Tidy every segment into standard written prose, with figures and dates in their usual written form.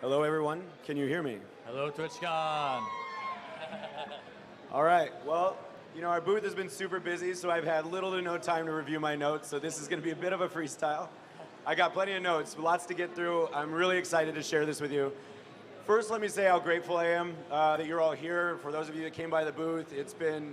Hello, everyone. Can you hear me? Hello, TwitchCon. All right. Well, our booth has been super busy, so I've had little to no time to review my notes, so this is going to be a bit of a freestyle. I got plenty of notes, lots to get through. I'm really excited to share this with you. First, let me say how grateful I am that you're all here. For those of you that came by the booth, it's been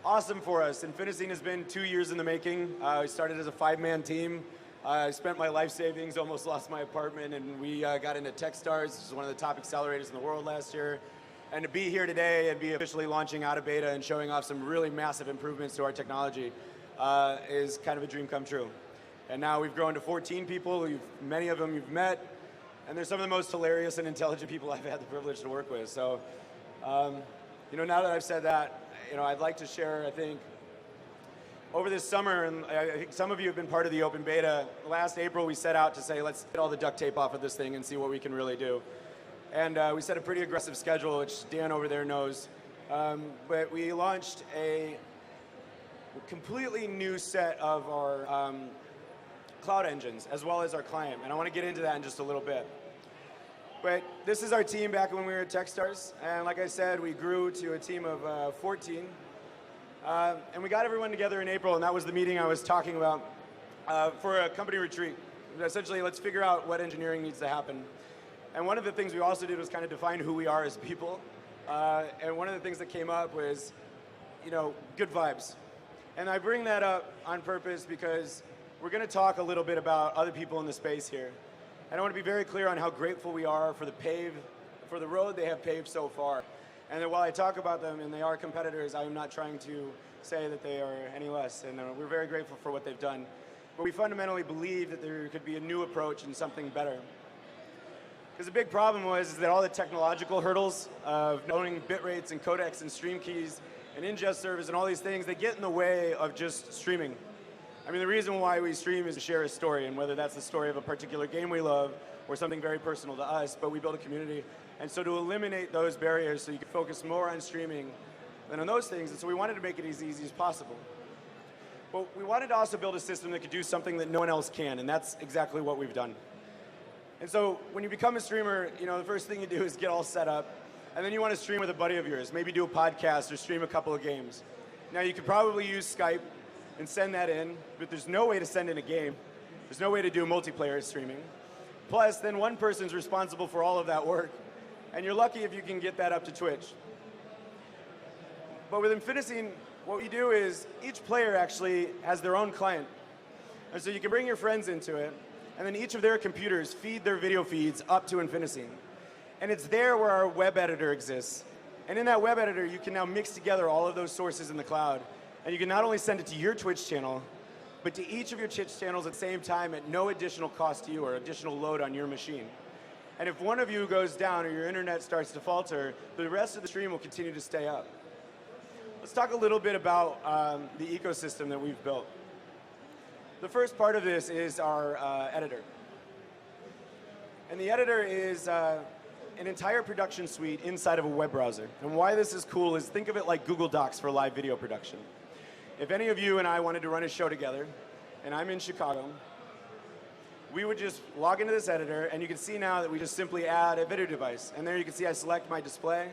awesome for us. Infinine has been 2 years in the making. I started as a 5-man team. I spent my life savings, almost lost my apartment, and we got into Techstars, which is one of the top accelerators in the world last year. And to be here today and be officially launching out of beta and showing off some really massive improvements to our technology is kind of a dream come true. And now we've grown to 14 people, many of them you've met, and they're some of the most hilarious and intelligent people I've had the privilege to work with. So, now that I've said that, I'd like to share, I think, over this summer, and I think some of you have been part of the open beta. Last April, we set out to say, let's get all the duct tape off of this thing and see what we can really do. And we set a pretty aggressive schedule, which Dan over there knows. But we launched a completely new set of our cloud engines, as well as our client. And I want to get into that in just a little bit. But this is our team back when we were at Techstars. And like I said, we grew to a team of 14. And we got everyone together in April, and that was the meeting I was talking about for a company retreat. Essentially, let's figure out what engineering needs to happen. And one of the things we also did was kind of define who we are as people. And one of the things that came up was, good vibes. And I bring that up on purpose because we're going to talk a little bit about other people in the space here. And I want to be very clear on how grateful we are for the road they have paved so far. And while I talk about them and they are competitors, I'm not trying to say that they are any less. And we're very grateful for what they've done. But we fundamentally believe that there could be a new approach and something better. Because the big problem was that all the technological hurdles of knowing bit rates and codecs and stream keys and ingest service and all these things, they get in the way of just streaming. I mean, the reason why we stream is to share a story, and whether that's the story of a particular game we love or something very personal to us, but we build a community. And so to eliminate those barriers so you can focus more on streaming than on those things, and so we wanted to make it as easy as possible. But we wanted to also build a system that could do something that no one else can, and that's exactly what we've done. And so when you become a streamer, the first thing you do is get all set up, and then you want to stream with a buddy of yours, maybe do a podcast or stream a couple of games. Now you could probably use Skype and send that in, but there's no way to send in a game. There's no way to do multiplayer streaming. Plus, then one person's responsible for all of that work, and you're lucky if you can get that up to Twitch. But with Infinine, what we do is each player actually has their own client. And so you can bring your friends into it, and then each of their computers feed their video feeds up to Infinine. And it's there where our web editor exists. And in that web editor, you can now mix together all of those sources in the cloud. And you can not only send it to your Twitch channel, but to each of your Twitch channels at the same time at no additional cost to you or additional load on your machine. And if one of you goes down or your internet starts to falter, the rest of the stream will continue to stay up. Let's talk a little bit about the ecosystem that we've built. The first part of this is our editor. And the editor is an entire production suite inside of a web browser. And why this is cool is think of it like Google Docs for live video production. If any of you and I wanted to run a show together, and I'm in Chicago, we would just log into this editor, and you can see now that we just simply add a video device. And there you can see I select my display.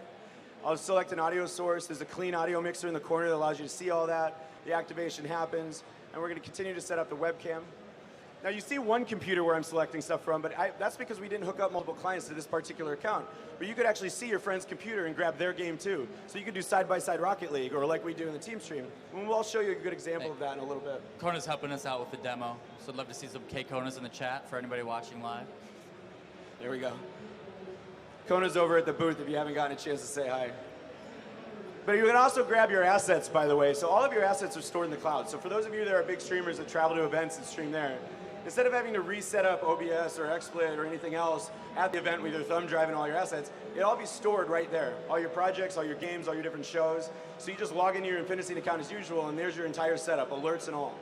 I'll select an audio source. There's a clean audio mixer in the corner that allows you to see all that. The activation happens, and we're going to continue to set up the webcam. Now you see one computer where I'm selecting stuff from, but that's because we didn't hook up multiple clients to this particular account. But you could actually see your friend's computer and grab their game too. So you could do side-by-side Rocket League, or like we do in the team stream. And we'll show you a good example of that in a little bit. Kona's helping us out with the demo, so I'd love to see some K-Konas in the chat for anybody watching live. There we go. Kona's over at the booth if you haven't gotten a chance to say hi. But you can also grab your assets, by the way. So all of your assets are stored in the cloud. So for those of you that are big streamers that travel to events and stream there, instead of having to reset up OBS or XSplit or anything else at the event with your thumb drive and all your assets, it'll all be stored right there. All your projects, all your games, all your different shows. So you just log into your Infinine account as usual, and there's your entire setup, alerts and all.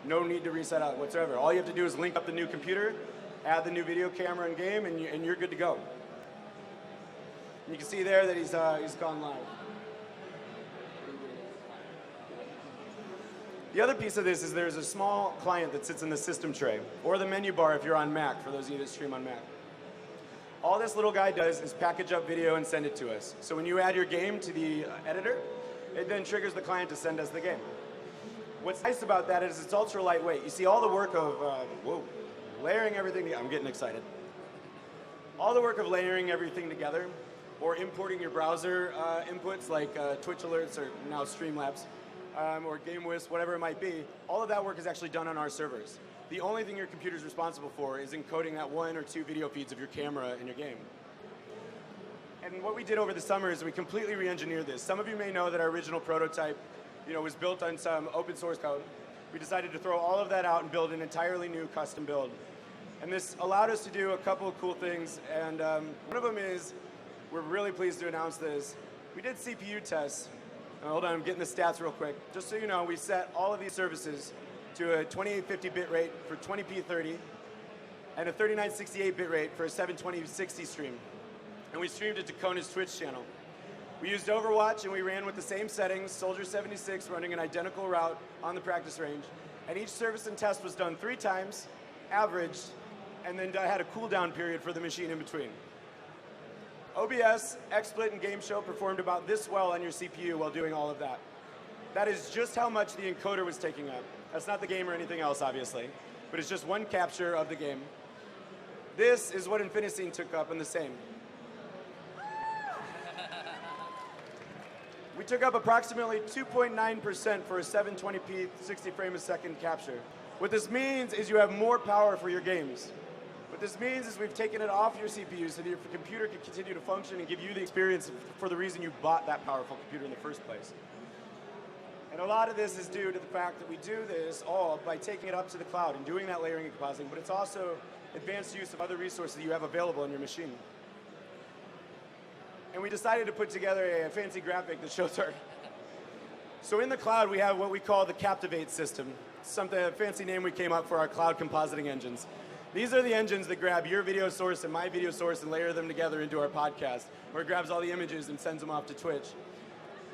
No need to reset out whatsoever. All you have to do is link up the new computer, add the new video camera and game, and you're good to go. And you can see there that he's gone live. The other piece of this is there's a small client that sits in the system tray, or the menu bar if you're on Mac, for those of you that stream on Mac. All this little guy does is package up video and send it to us. So when you add your game to the editor, it then triggers the client to send us the game. What's nice about that is it's ultra lightweight. You see all the work of, layering everything together. I'm getting excited. All the work of layering everything together, or importing your browser inputs like Twitch alerts or now Streamlabs, or GameWisp, whatever it might be, all of that work is actually done on our servers. The only thing your computer is responsible for is encoding that 1 or 2 video feeds of your camera in your game. And what we did over the summer is we completely re-engineered this. Some of you may know that our original prototype was built on some open source code. We decided to throw all of that out and build an entirely new custom build. And this allowed us to do a couple of cool things, and one of them is, we're really pleased to announce this, we did CPU tests. Hold on, I'm getting the stats real quick. Just so you know, we set all of these services to a 2850 bit rate for 20p30 and a 3968 bit rate for a 72060 stream. And we streamed it to Kona's Twitch channel. We used Overwatch and we ran with the same settings, Soldier 76 running an identical route on the practice range. And each service and test was done 3 times, averaged, and then had a cooldown period for the machine in between. OBS, XSplit, and GameShow performed about this well on your CPU while doing all of that. That is just how much the encoder was taking up. That's not the game or anything else, obviously, but it's just one capture of the game. This is what Infinine took up in the same. We took up approximately 2.9% for a 720p 60 frame a second capture. What this means is you have more power for your games. What this means is we've taken it off your CPU so that your computer can continue to function and give you the experience for the reason you bought that powerful computer in the first place. And a lot of this is due to the fact that we do this all by taking it up to the cloud and doing that layering and compositing, but it's also advanced use of other resources that you have available on your machine. And we decided to put together a fancy graphic that shows our... So in the cloud, we have what we call the Captivate system. A fancy name we came up for our cloud compositing engines. These are the engines that grab your video source and my video source and layer them together into our podcast, where it grabs all the images and sends them off to Twitch.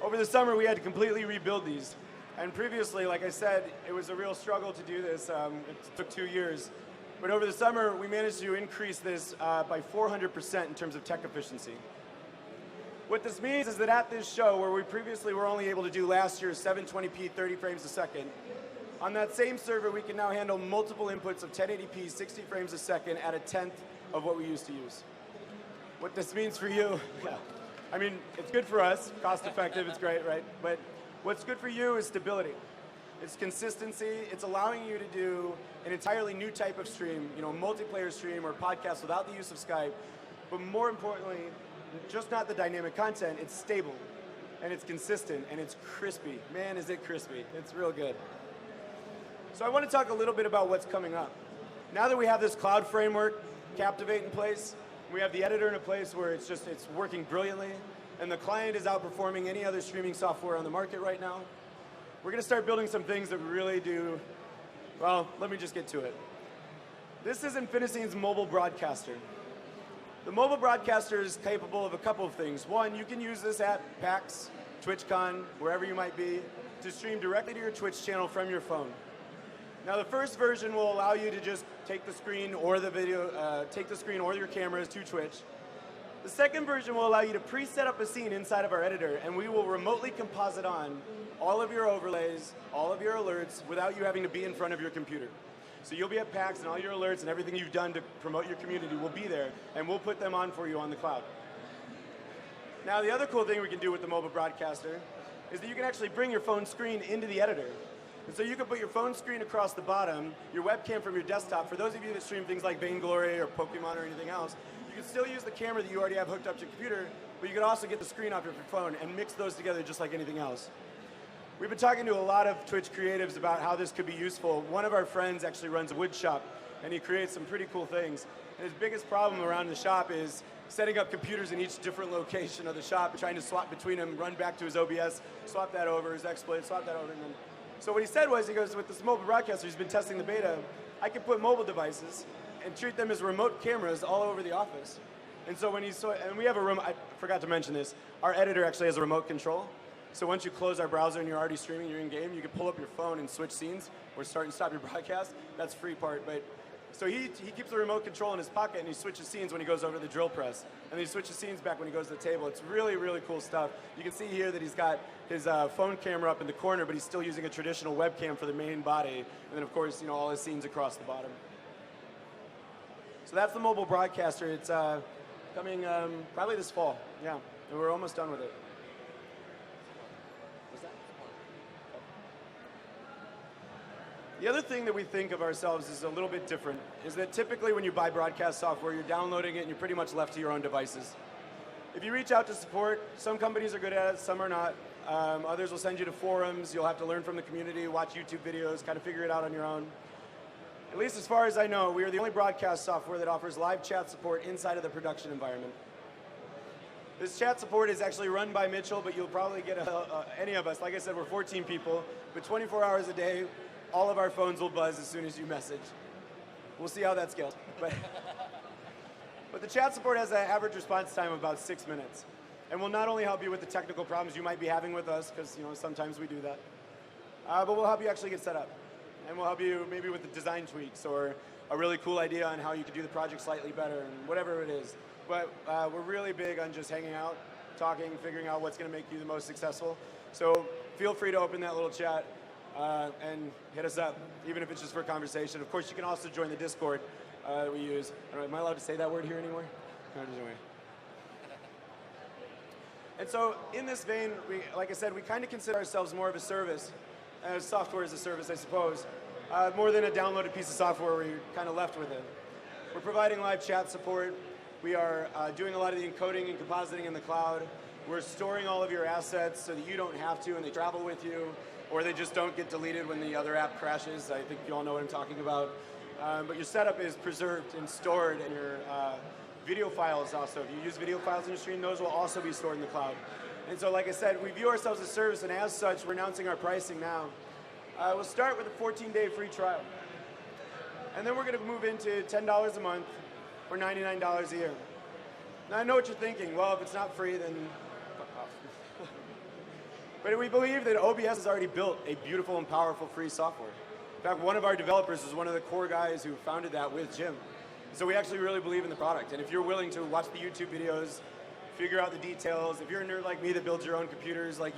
Over the summer, we had to completely rebuild these. And previously, like I said, it was a real struggle to do this. It took 2 years. But over the summer, we managed to increase this by 400% in terms of tech efficiency. What this means is that at this show, where we previously were only able to do last year's 720p 30 frames a second, on that same server, we can now handle multiple inputs of 1080p 60 frames a second at a 1/10 of what we used to use. What this means for you, I mean, it's good for us, cost effective, it's great, right? But what's good for you is stability. It's consistency. It's allowing you to do an entirely new type of stream, a multiplayer stream or podcast without the use of Skype. But more importantly, just not the dynamic content, it's stable, and it's consistent, and it's crispy. Man, is it crispy. It's real good. So I want to talk a little bit about what's coming up. Now that we have this cloud framework, Captivate in place, we have the editor in a place where it's working brilliantly, and the client is outperforming any other streaming software on the market right now. We're going to start building some things that really do, well, let me just get to it. This is Infinine's mobile broadcaster. The mobile broadcaster is capable of a couple of things. One, you can use this at PAX, TwitchCon, wherever you might be, to stream directly to your Twitch channel from your phone. Now, the first version will allow you to just take the screen or the video, take the screen or your cameras to Twitch. The second version will allow you to pre-set up a scene inside of our editor, and we will remotely composite on all of your overlays, all of your alerts, without you having to be in front of your computer. So you'll be at PAX, and all your alerts and everything you've done to promote your community will be there, and we'll put them on for you on the cloud. Now, the other cool thing we can do with the mobile broadcaster is that you can actually bring your phone screen into the editor. And so you can put your phone screen across the bottom, your webcam from your desktop. For those of you that stream things like Vainglory or Pokemon or anything else, you can still use the camera that you already have hooked up to your computer, but you can also get the screen off your phone and mix those together just like anything else. We've been talking to a lot of Twitch creatives about how this could be useful. One of our friends actually runs a wood shop, and he creates some pretty cool things. And his biggest problem around the shop is setting up computers in each different location of the shop, trying to swap between them, run back to his OBS, swap that over, his XSplit, swap that over. And then. So what he said was, he goes, with this mobile broadcaster, he's been testing the beta, I can put mobile devices and treat them as remote cameras all over the office. And so when and we have a remote, I forgot to mention this, our editor actually has a remote control. So once you close our browser and you're already streaming, you're in game, you can pull up your phone and switch scenes or start and stop your broadcast. That's the free part, but So he keeps the remote control in his pocket, and he switches scenes when he goes over the drill press. And then he switches scenes back when he goes to the table. It's really, really cool stuff. You can see here that he's got his phone camera up in the corner, but he's still using a traditional webcam for the main body. And then, of course, all his scenes across the bottom. So that's the mobile broadcaster. It's coming probably this fall. Yeah, and we're almost done with it. What's that? The other thing that we think of ourselves is a little bit different, is that typically when you buy broadcast software, you're downloading it and you're pretty much left to your own devices. If you reach out to support, some companies are good at it, some are not. Others will send you to forums. You'll have to learn from the community, watch YouTube videos, kind of figure it out on your own. At least as far as I know, we are the only broadcast software that offers live chat support inside of the production environment. This chat support is actually run by Mitchell, but you'll probably get any of us. Like I said, we're 14 people, but 24 hours a day, all of our phones will buzz as soon as you message. We'll see how that scales. But the chat support has an average response time of about 6 minutes. And will not only help you with the technical problems you might be having with us, because sometimes we do that, but we'll help you actually get set up. And we'll help you maybe with the design tweaks or a really cool idea on how you could do the project slightly better and whatever it is. But we're really big on just hanging out, talking, figuring out what's going to make you the most successful. So feel free to open that little chat and hit us up, even if it's just for a conversation. Of course, you can also join the Discord that we use. I don't know, am I allowed to say that word here anymore? No, just anyway. And so in this vein, like I said, we kind of consider ourselves more of a service, as software as a service, I suppose, more than a downloaded piece of software where you're kind of left with it. We're providing live chat support. We are doing a lot of the encoding and compositing in the cloud. We're storing all of your assets so that you don't have to and they travel with you, or they just don't get deleted when the other app crashes. I think you all know what I'm talking about. But your setup is preserved and stored in your video files also. If you use video files in your stream, those will also be stored in the cloud. And so, like I said, we view ourselves as a service, and as such, we're announcing our pricing now. We'll start with a 14-day free trial. And then we're going to move into $10 a month or $99 a year. Now, I know what you're thinking. Well, if it's not free, then fuck off. But we believe that OBS has already built a beautiful and powerful free software. In fact, one of our developers is one of the core guys who founded that with Jim. So we actually really believe in the product. And if you're willing to watch the YouTube videos, figure out the details, if you're a nerd like me that builds your own computers, like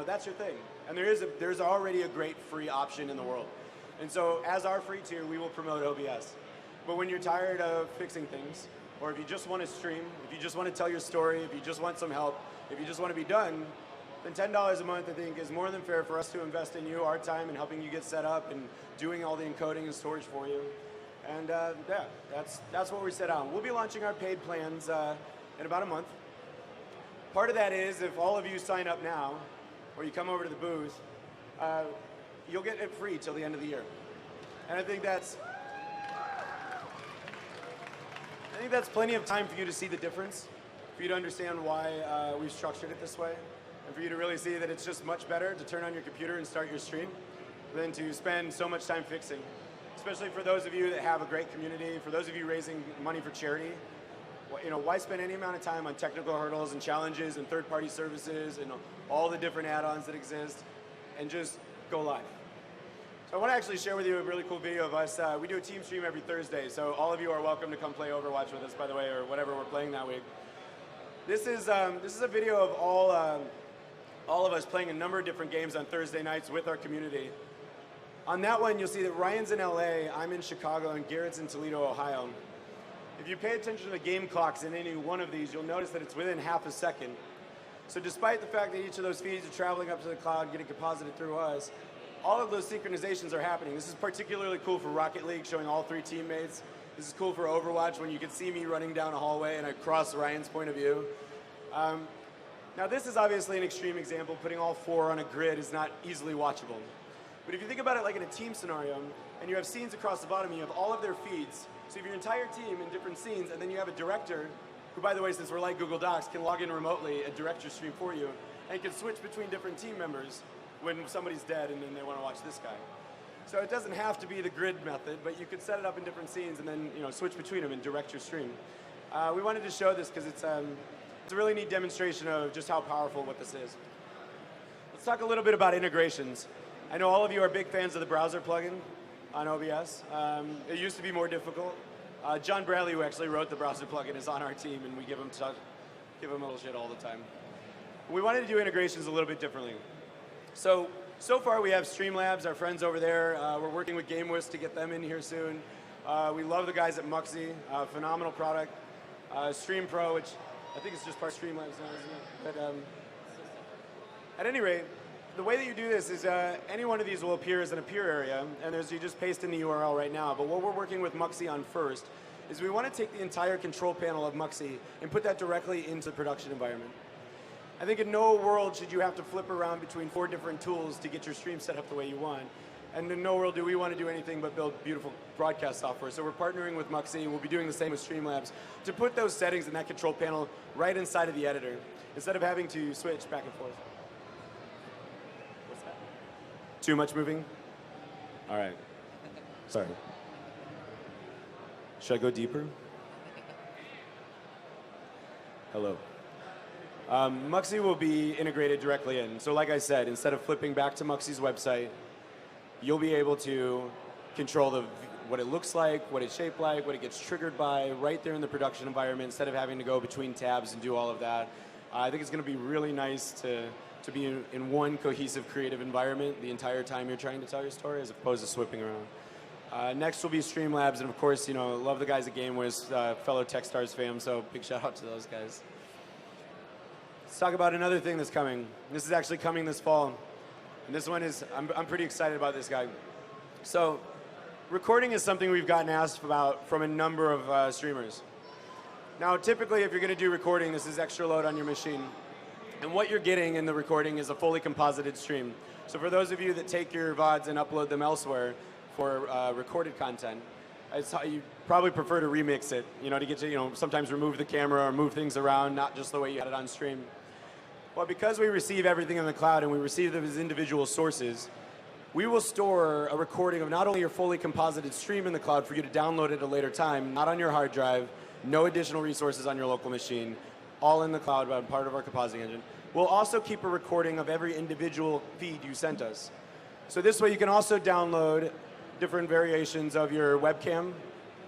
that's your thing. And there's already a great free option in the world. And so as our free tier, we will promote OBS. But when you're tired of fixing things, or if you just want to stream, if you just want to tell your story, if you just want some help, if you just want to be done, then $10 a month, I think, is more than fair for us to invest in you, our time, and helping you get set up and doing all the encoding and storage for you. And yeah, that's what we set out. We'll be launching our paid plans in about a month. Part of that is if all of you sign up now, or you come over to the booth, you'll get it free till the end of the year. And I think that's plenty of time for you to see the difference, for you to understand why we've structured it this way, and for you to really see that it's just much better to turn on your computer and start your stream than to spend so much time fixing. Especially for those of you that have a great community, for those of you raising money for charity, why spend any amount of time on technical hurdles and challenges and third-party services and all the different add-ons that exist, and just go live. So I want to actually share with you a really cool video of us. We do a team stream every Thursday, so all of you are welcome to come play Overwatch with us, by the way, or whatever we're playing that week. This is a video of all of us playing a number of different games on Thursday nights with our community. On that one, you'll see that Ryan's in LA, I'm in Chicago, and Garrett's in Toledo, Ohio. If you pay attention to the game clocks in any one of these, you'll notice that it's within half a second. So despite the fact that each of those feeds are traveling up to the cloud, getting composited through us, all of those synchronizations are happening. This is particularly cool for Rocket League, showing all three teammates. This is cool for Overwatch, when you can see me running down a hallway and I cross Ryan's point of view. Now this is obviously an extreme example. Putting all four on a grid is not easily watchable. But if you think about it like in a team scenario, and you have scenes across the bottom, you have all of their feeds. So you have your entire team in different scenes, and then you have a director, who, by the way, since we're like Google Docs, can log in remotely and direct your stream for you, and can switch between different team members when somebody's dead and then they want to watch this guy. So it doesn't have to be the grid method, but you could set it up in different scenes and then switch between them and direct your stream. We wanted to show this because it's a really neat demonstration of just how powerful what this is. Let's talk a little bit about integrations. I know all of you are big fans of the browser plugin. on OBS. It used to be more difficult. John Bradley, who actually wrote the browser plugin, is on our team, and we give him a little shit all the time. We wanted to do integrations a little bit differently. So far we have Streamlabs, our friends over there. We're working with GameWist to get them in here soon. We love the guys at Muxy, phenomenal product. Stream Pro, which I think is just part of Streamlabs now, isn't it? But at any rate, the way that you do this is any one of these will appear as an appear area, and you just paste in the URL right now. But what we're working with Muxy on first is we want to take the entire control panel of Muxy and put that directly into the production environment. I think in no world should you have to flip around between 4 different tools to get your stream set up the way you want. And in no world do we want to do anything but build beautiful broadcast software. So we're partnering with Muxy, we'll be doing the same with Streamlabs, to put those settings in that control panel right inside of the editor, instead of having to switch back and forth. What's that? Too much moving? All right. Sorry. Should I go deeper? Hello. Muxy will be integrated directly in. So like I said, instead of flipping back to Muxy's website, you'll be able to control what it looks like, what it's shaped like, what it gets triggered by, right there in the production environment, instead of having to go between tabs and do all of that. I think it's going to be really nice to be in one cohesive creative environment the entire time you're trying to tell your story, as opposed to sweeping around. Next will be Streamlabs, and of course, love the guys at GameWist, fellow Techstars fam, so big shout out to those guys. Let's talk about another thing that's coming. This is actually coming this fall. And this one is, I'm pretty excited about this guy. So, recording is something we've gotten asked about from a number of streamers. Now, typically, if you're going to do recording, this is extra load on your machine. And what you're getting in the recording is a fully composited stream. So for those of you that take your VODs and upload them elsewhere for recorded content, you probably prefer to remix it, to get to, sometimes remove the camera or move things around, not just the way you had it on stream. Well, because we receive everything in the cloud and we receive them as individual sources, we will store a recording of not only your fully composited stream in the cloud for you to download at a later time, not on your hard drive, no additional resources on your local machine, all in the cloud, part of our compositing engine. We'll also keep a recording of every individual feed you sent us. So this way you can also download different variations of your webcam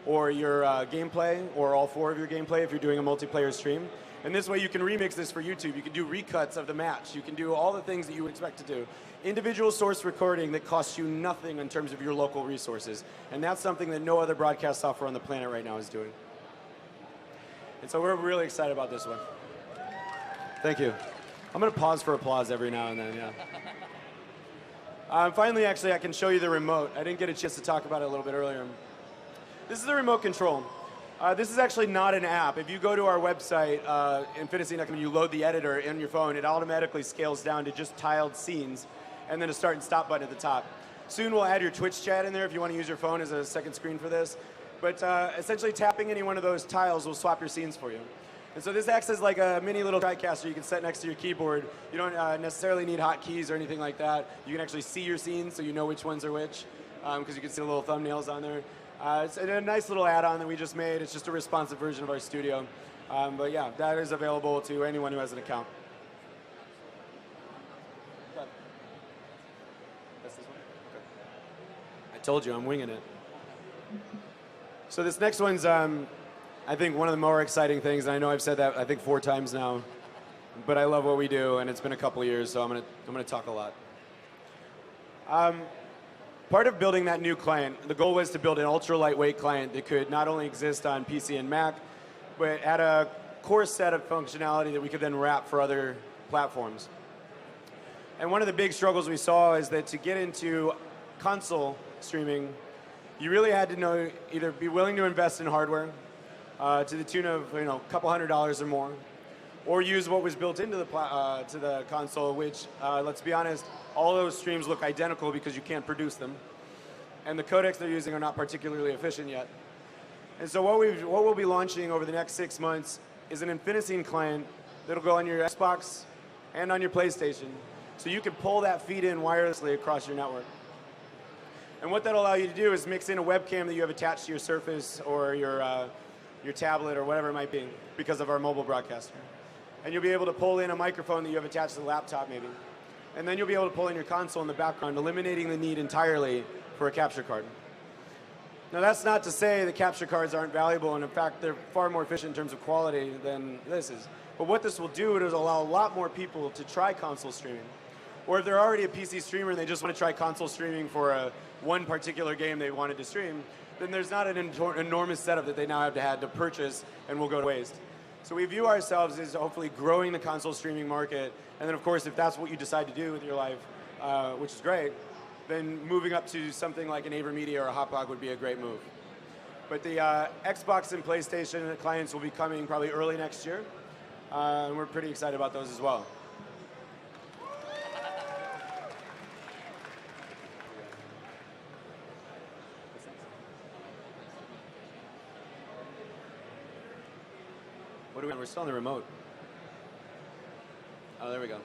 or your gameplay, or all 4 of your gameplay if you're doing a multiplayer stream. And this way you can remix this for YouTube. You can do recuts of the match. You can do all the things that you would expect to do. Individual source recording that costs you nothing in terms of your local resources. And that's something that no other broadcast software on the planet right now is doing. And so we're really excited about this one. Thank you. I'm going to pause for applause every now and then, yeah. Finally, actually, I can show you the remote. I didn't get a chance to talk about it a little bit earlier. This is the remote control. This is actually not an app. If you go to our website, Infinine.com, you load the editor in your phone, it automatically scales down to just tiled scenes, and then a start and stop button at the top. Soon we'll add your Twitch chat in there if you want to use your phone as a second screen for this. But essentially tapping any one of those tiles will swap your scenes for you. And so this acts as like a mini little TriCaster you can set next to your keyboard. You don't necessarily need hotkeys or anything like that. You can actually see your scenes so you know which ones are which, because you can see the little thumbnails on there. It's a nice little add-on that we just made. It's just a responsive version of our studio. But yeah, that is available to anyone who has an account. That's this one? Okay. I told you, I'm winging it. So this next one's, I think, one of the more exciting things, and I know I've said that, I think, 4 times now, but I love what we do, and it's been a couple of years, so I'm gonna talk a lot. Part of building that new client, the goal was to build an ultra lightweight client that could not only exist on PC and Mac, but had a core set of functionality that we could then wrap for other platforms. And one of the big struggles we saw is that to get into console streaming, you really had to either be willing to invest in hardware to the tune of a couple $100s or more, or use what was built into the console, which, let's be honest, all those streams look identical because you can't produce them. And the codecs they're using are not particularly efficient yet. And so what we'll be launching over the next 6 months is an Infinine client that'll go on your Xbox and on your PlayStation. So you can pull that feed in wirelessly across your network. And what that'll allow you to do is mix in a webcam that you have attached to your Surface or your tablet or whatever it might be because of our mobile broadcaster. And you'll be able to pull in a microphone that you have attached to the laptop maybe. And then you'll be able to pull in your console in the background, eliminating the need entirely for a capture card. Now that's not to say the capture cards aren't valuable, and in fact they're far more efficient in terms of quality than this is. But what this will do is allow a lot more people to try console streaming. Or if they're already a PC streamer and they just want to try console streaming for one particular game they wanted to stream, then there's not an enormous setup that they now have to purchase and will go to waste. So we view ourselves as hopefully growing the console streaming market, and then of course if that's what you decide to do with your life, which is great, then moving up to something like an AverMedia or a Hotpog would be a great move. But the Xbox and PlayStation clients will be coming probably early next year, and we're pretty excited about those as well. What are we on? We're still on the remote. Oh, there we go.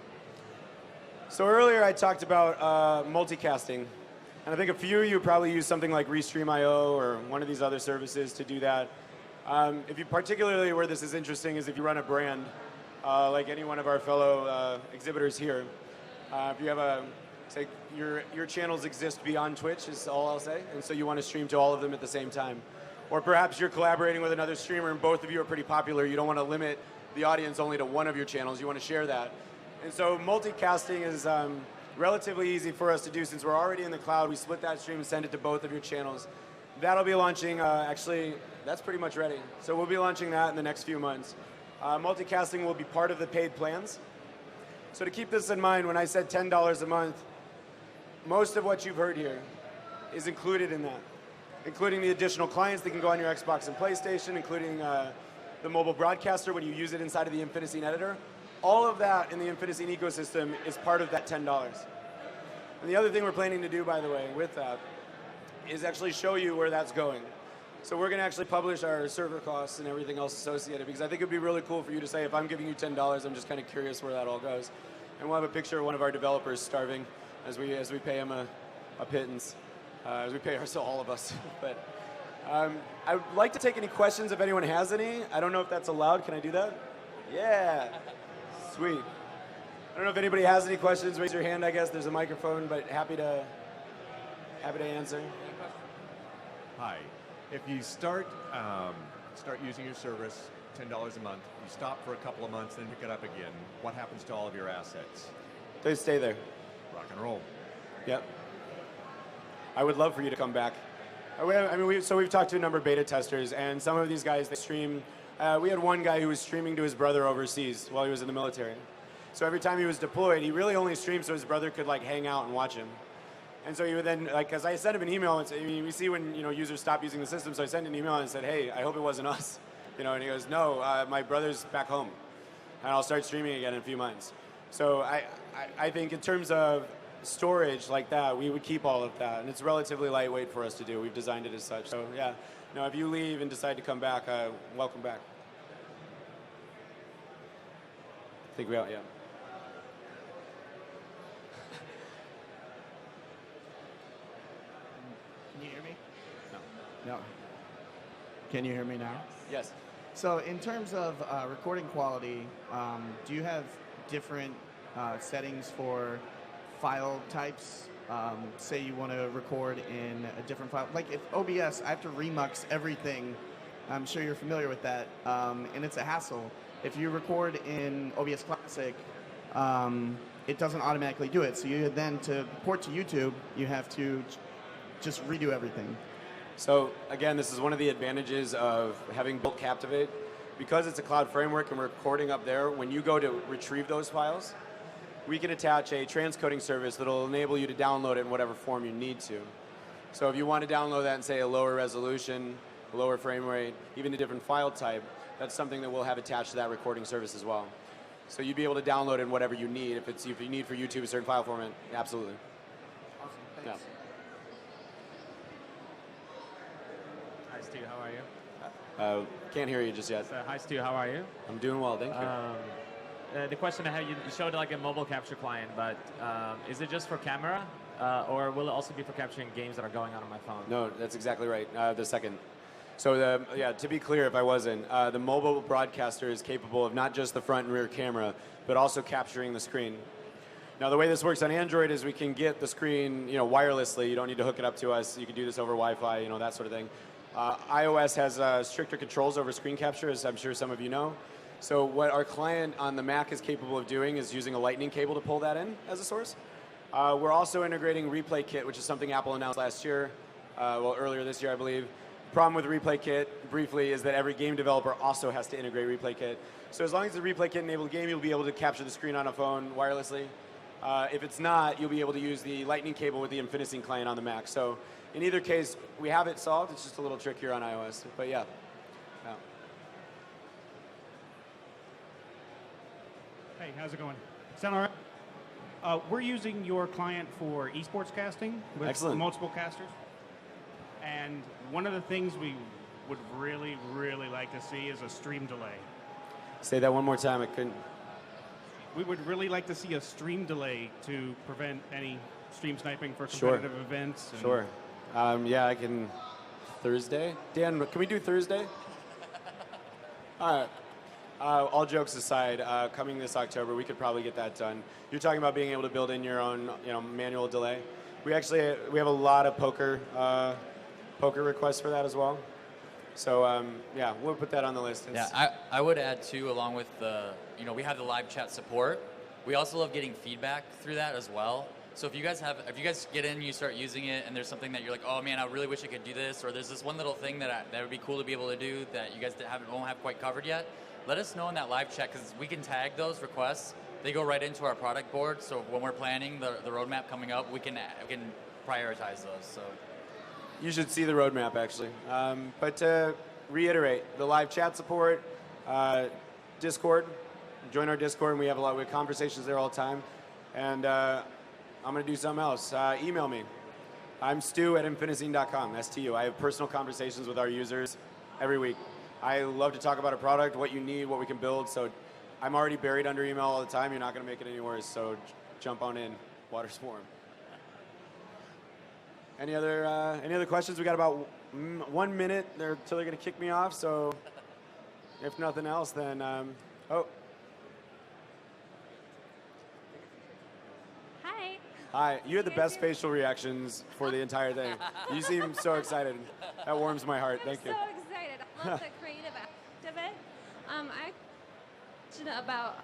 So earlier I talked about multicasting, and I think a few of you probably use something like Restream.io or one of these other services to do that. If you particularly where this is interesting is if you run a brand, like any one of our fellow exhibitors here. If you have say your channels exist beyond Twitch is all I'll say, and so you want to stream to all of them at the same time. Or perhaps you're collaborating with another streamer and both of you are pretty popular. You don't want to limit the audience only to one of your channels. You want to share that. And so multicasting is relatively easy for us to do since we're already in the cloud. We split that stream and send it to both of your channels. That'll be launching, actually, that's pretty much ready. So we'll be launching that in the next few months. Multicasting will be part of the paid plans. So to keep this in mind, when I said $10 a month, most of what you've heard here is included in that, including the additional clients that can go on your Xbox and PlayStation, including the mobile broadcaster when you use it inside of the Infinine editor. All of that in the Infinine ecosystem is part of that $10. And the other thing we're planning to do, by the way, with that, is actually show you where that's going. So we're going to actually publish our server costs and everything else associated, because I think it would be really cool for you to say, if I'm giving you $10, I'm just kind of curious where that all goes. And we'll have a picture of one of our developers starving as we pay him a pittance. As we pay all of us. But I would like to take any questions if anyone has any. I don't know if that's allowed. Can I do that? Yeah. Sweet. I don't know if anybody has any questions. Raise your hand, I guess. There's a microphone, but happy to answer. Hi. If you start using your service, $10 a month, you stop for a couple of months, then pick it up again, what happens to all of your assets? They stay there. Rock and roll. Yep. I would love for you to come back. We've talked to a number of beta testers, and some of these guys, they stream. We had one guy who was streaming to his brother overseas while he was in the military. So every time he was deployed, he really only streamed so his brother could like hang out and watch him. And so he would then, like, because I sent him an email and said, we see when users stop using the system. So I sent an email and said, hey, I hope it wasn't us. And he goes, no, my brother's back home, and I'll start streaming again in a few months. So I think in terms of storage like that, we would keep all of that, and it's relatively lightweight for us to do. We've designed it as such. So yeah, if you leave and decide to come back, welcome back. I think we are, yeah. Can you hear me? No. No. Can you hear me now? Yes. So in terms of recording quality, do you have different settings for file types? Say you want to record in a different file. Like if OBS, I have to remux everything. I'm sure you're familiar with that, and it's a hassle. If you record in OBS Classic, it doesn't automatically do it. So you then, to port to YouTube, you have to just redo everything. So again, this is one of the advantages of having built Captivate. Because it's a cloud framework and we're recording up there, when you go to retrieve those files, we can attach a transcoding service that will enable you to download it in whatever form you need to. So if you want to download that and say a lower resolution, a lower frame rate, even a different file type, that's something that we'll have attached to that recording service as well. So you'd be able to download in whatever you need. If you need for YouTube a certain file format, absolutely. Awesome, thanks. Yeah. Hi Stu, how are you? Can't hear you just yet. Hi Stu, how are you? I'm doing well, thank you. The question I have, you showed like a mobile capture client, but is it just for camera, or will it also be for capturing games that are going on my phone? No, that's exactly right. The second. So to be clear, if I wasn't, the mobile broadcaster is capable of not just the front and rear camera, but also capturing the screen. Now the way this works on Android is we can get the screen, wirelessly. You don't need to hook it up to us. You can do this over Wi-Fi, that sort of thing. iOS has stricter controls over screen capture, as I'm sure some of you know. So what our client on the Mac is capable of doing is using a lightning cable to pull that in as a source. We're also integrating Replay Kit, which is something Apple announced last year, earlier this year, I believe. The problem with Replay Kit, briefly, is that every game developer also has to integrate Replay Kit. So as long as the Replay Kit enabled game, you'll be able to capture the screen on a phone wirelessly. If it's not, you'll be able to use the lightning cable with the Infinine client on the Mac. So in either case, we have it solved. It's just a little trickier on iOS. But yeah. Hey, how's it going? Sound all right? We're using your client for esports casting with Excellent. multiple casters. And one of the things we would really, really like to see is a stream delay. Say that one more time. I couldn't. We would really like to see a stream delay to prevent any stream sniping for competitive events. And Sure. Yeah, I can. Thursday? Dan, can we do Thursday? All right. All jokes aside, coming this October, we could probably get that done. You're talking about being able to build in your own, manual delay. We have a lot of poker requests for that as well. So yeah, we'll put that on the list. Yeah, I would add too, along with the, we have the live chat support. We also love getting feedback through that as well. So if you guys get in, you start using it, and there's something that you're like, oh man, I really wish I could do this, or there's this one little thing that would be cool to be able to do that you guys won't have quite covered yet. Let us know in that live chat, because we can tag those requests. They go right into our product board. So when we're planning the roadmap coming up, we can prioritize those. So. You should see the roadmap, actually. But to reiterate, the live chat support, Discord, join our Discord, and we have we have conversations there all the time. And I'm going to do something else. Email me. I'm stu@infinine.com, STU. I have personal conversations with our users every week. I love to talk about a product, what you need, what we can build. So I'm already buried under email all the time. You're not going to make it any worse. So jump on in. Water's warm. Any other questions? We got about 1 minute until they're going to kick me off. So if nothing else, then oh. Hi. Hi. You had the best facial reactions for the entire thing. You seem so excited. That warms my heart. Thank you. I'm so excited. I love the creative aspect of it. I question about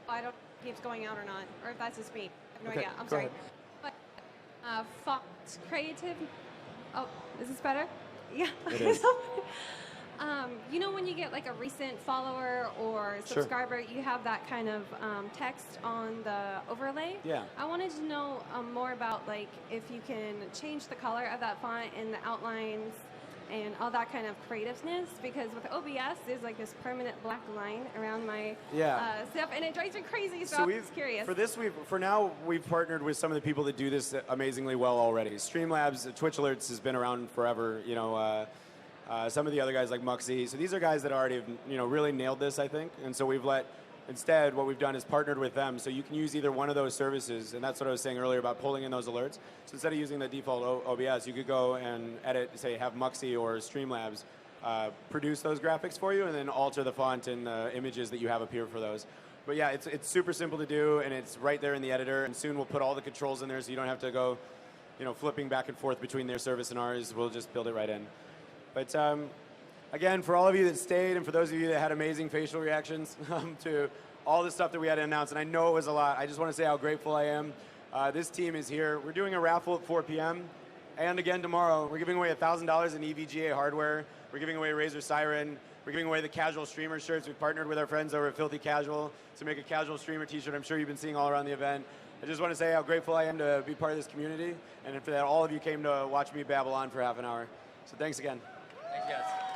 I don't know if it keeps going out or not, or if that's just me. I have no idea. I'm sorry. But font creative. Oh, is this better? Yeah. It is. When you get like a recent follower or subscriber, you have that kind of text on the overlay. Yeah. I wanted to know more about like if you can change the color of that font and the outlines and all that kind of creativeness, because with OBS there's like this permanent black line around my stuff, and it drives me crazy. So I'm just curious. For this, we've partnered with some of the people that do this amazingly well already. Streamlabs, Twitch Alerts has been around forever. Some of the other guys like Muxy. So these are guys that already have, really nailed this, I think. And so instead, what we've done is partnered with them. So you can use either one of those services, and that's what I was saying earlier about pulling in those alerts. So instead of using the default OBS, you could go and edit, say, have Muxy or Streamlabs produce those graphics for you, and then alter the font and the images that you have appear for those. But yeah, it's super simple to do, and it's right there in the editor. And soon we'll put all the controls in there, so you don't have to go, flipping back and forth between their service and ours. We'll just build it right in. But again, for all of you that stayed, and for those of you that had amazing facial reactions to all the stuff that we had to announce, and I know it was a lot, I just want to say how grateful I am. This team is here. We're doing a raffle at 4 p.m. And again tomorrow, we're giving away $1,000 in EVGA hardware. We're giving away Razer Siren. We're giving away the casual streamer shirts. We've partnered with our friends over at Filthy Casual to make a casual streamer t-shirt I'm sure you've been seeing all around the event. I just want to say how grateful I am to be part of this community, and for that all of you came to watch me babble on for half an hour. So thanks again. Thanks, guys.